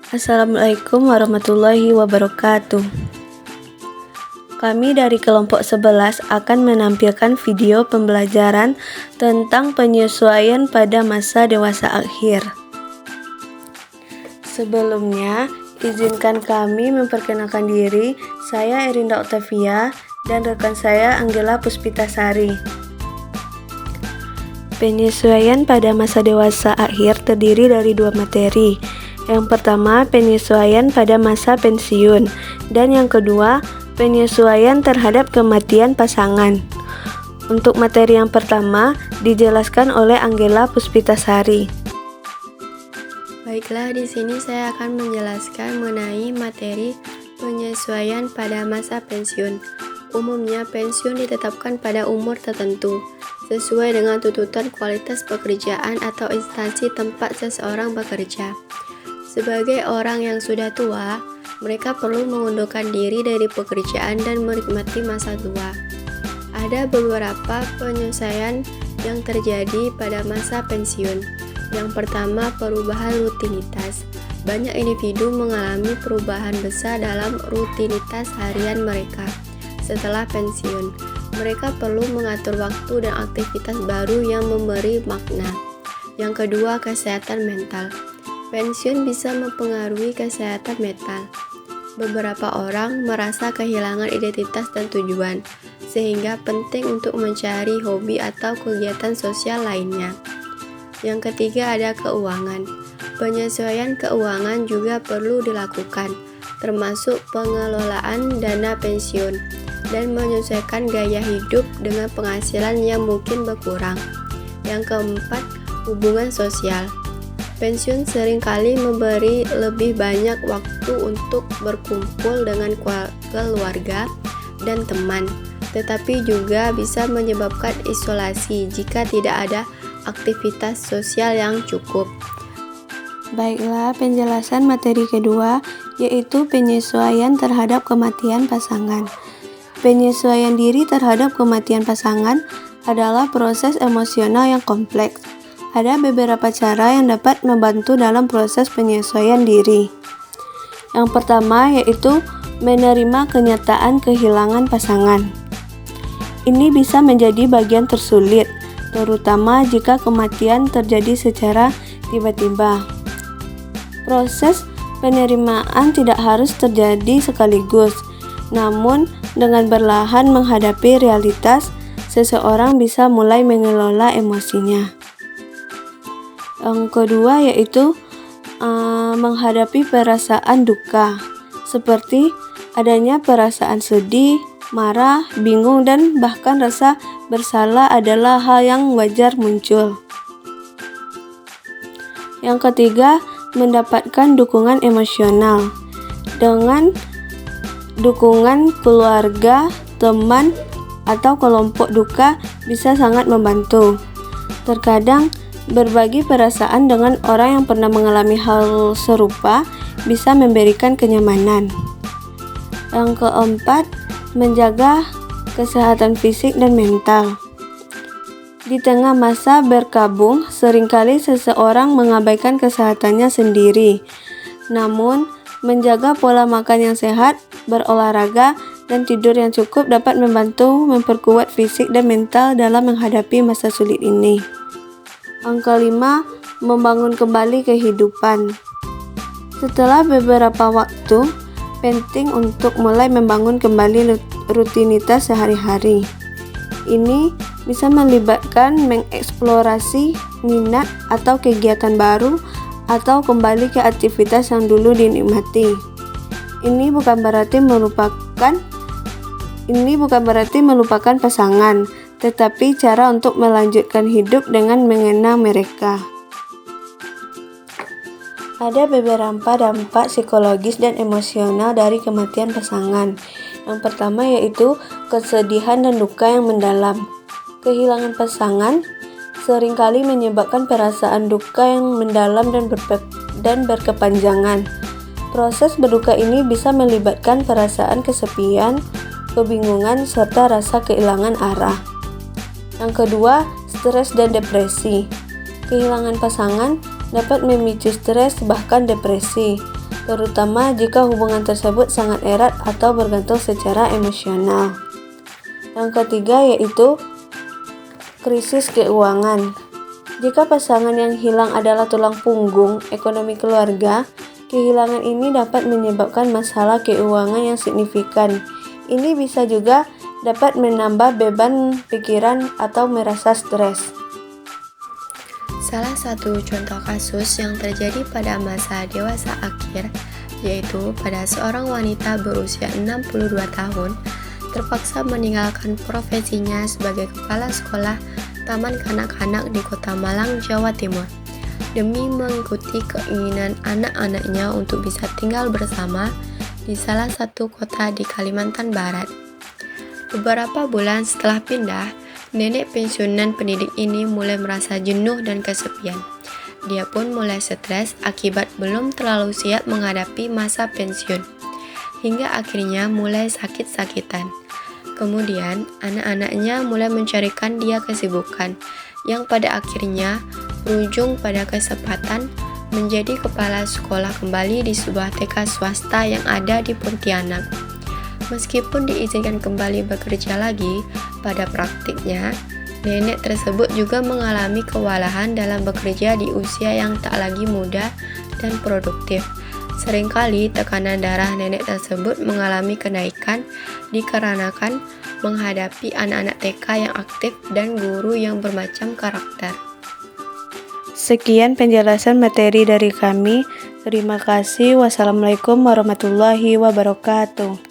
Assalamualaikum warahmatullahi wabarakatuh. Kami dari kelompok 11 akan menampilkan video pembelajaran tentang penyesuaian pada masa dewasa akhir. Sebelumnya, izinkan kami memperkenalkan diri. Saya Erinda Octavia dan rekan saya Anggela Puspitasari. Penyesuaian pada masa dewasa akhir terdiri dari 2 materi. Yang pertama, penyesuaian pada masa pensiun, dan yang kedua, penyesuaian terhadap kematian pasangan. Untuk materi yang pertama, dijelaskan oleh Anggela Puspitasari. Baiklah, di sini saya akan menjelaskan mengenai materi penyesuaian pada masa pensiun. Umumnya, pensiun ditetapkan pada umur tertentu, sesuai dengan tuntutan kualitas pekerjaan atau instansi tempat seseorang bekerja. Sebagai orang yang sudah tua, mereka perlu mengundurkan diri dari pekerjaan dan menikmati masa tua. Ada beberapa penyesuaian yang terjadi pada masa pensiun. Yang pertama, perubahan rutinitas. Banyak individu mengalami perubahan besar dalam rutinitas harian mereka setelah pensiun. Mereka perlu mengatur waktu dan aktivitas baru yang memberi makna. Yang kedua, kesehatan mental. Pensiun bisa mempengaruhi kesehatan mental. Beberapa orang merasa kehilangan identitas dan tujuan, sehingga penting untuk mencari hobi atau kegiatan sosial lainnya. Yang ketiga, ada keuangan. Penyesuaian keuangan juga perlu dilakukan, termasuk pengelolaan dana pensiun, dan menyesuaikan gaya hidup dengan penghasilan yang mungkin berkurang. Yang keempat, hubungan sosial. Pensiun seringkali memberi lebih banyak waktu untuk berkumpul dengan keluarga dan teman, tetapi juga bisa menyebabkan isolasi jika tidak ada aktivitas sosial yang cukup. Baiklah, penjelasan materi kedua yaitu penyesuaian terhadap kematian pasangan. Penyesuaian diri terhadap kematian pasangan adalah proses emosional yang kompleks. Ada beberapa cara yang dapat membantu dalam proses penyesuaian diri. Yang pertama yaitu menerima kenyataan kehilangan pasangan. Ini bisa menjadi bagian tersulit, terutama jika kematian terjadi secara tiba-tiba. Proses penerimaan tidak harus terjadi sekaligus, namun dengan perlahan menghadapi realitas, seseorang bisa mulai mengelola emosinya. Yang kedua yaitu menghadapi perasaan duka, seperti adanya perasaan sedih, marah, bingung, dan bahkan rasa bersalah adalah hal yang wajar muncul. Yang ketiga, mendapatkan dukungan emosional. Dengan dukungan keluarga, teman, atau kelompok duka bisa sangat membantu. Terkadang berbagi perasaan dengan orang yang pernah mengalami hal serupa bisa memberikan kenyamanan. Yang keempat, menjaga kesehatan fisik dan mental. Di tengah masa berkabung, seringkali seseorang mengabaikan kesehatannya sendiri. Namun, menjaga pola makan yang sehat, berolahraga, dan tidur yang cukup dapat membantu memperkuat fisik dan mental dalam menghadapi masa sulit ini. Yang kelima, membangun kembali kehidupan. Setelah beberapa waktu, penting untuk mulai membangun kembali rutinitas sehari-hari. Ini bisa melibatkan mengeksplorasi minat atau kegiatan baru atau kembali ke aktivitas yang dulu dinikmati. Ini bukan berarti melupakan pasangan, tetapi cara untuk melanjutkan hidup dengan mengenang mereka. Ada beberapa dampak psikologis dan emosional dari kematian pasangan. Yang pertama yaitu kesedihan dan duka yang mendalam. Kehilangan pasangan seringkali menyebabkan perasaan duka yang mendalam dan berkepanjangan. Proses berduka ini bisa melibatkan perasaan kesepian, kebingungan, serta rasa kehilangan arah. Yang kedua, stres dan depresi. Kehilangan pasangan dapat memicu stres bahkan depresi. terutama jika hubungan tersebut sangat erat atau bergantung secara emosional. Yang ketiga yaitu krisis keuangan. Jika pasangan yang hilang adalah tulang punggung ekonomi keluarga, kehilangan ini dapat menyebabkan masalah keuangan yang signifikan. Ini bisa juga dapat menambah beban pikiran atau merasa stres. Salah satu contoh kasus yang terjadi pada masa dewasa akhir yaitu pada seorang wanita berusia 62 tahun terpaksa meninggalkan profesinya sebagai kepala sekolah taman kanak-kanak di Kota Malang, Jawa Timur demi mengikuti keinginan anak-anaknya untuk bisa tinggal bersama di salah satu kota di Kalimantan Barat. Beberapa bulan setelah pindah, nenek pensiunan pendidik ini mulai merasa jenuh dan kesepian. Dia pun mulai stres akibat belum terlalu siap menghadapi masa pensiun, hingga akhirnya mulai sakit-sakitan. Kemudian, anak-anaknya mulai mencarikan dia kesibukan, yang pada akhirnya berujung pada kesempatan menjadi kepala sekolah kembali di sebuah TK swasta yang ada di Pontianak. Meskipun diizinkan kembali bekerja lagi, pada praktiknya, nenek tersebut juga mengalami kewalahan dalam bekerja di usia yang tak lagi muda dan produktif. Seringkali tekanan darah nenek tersebut mengalami kenaikan dikarenakan menghadapi anak-anak TK yang aktif dan guru yang bermacam karakter. Sekian penjelasan materi dari kami. Terima kasih. Wassalamualaikum warahmatullahi wabarakatuh.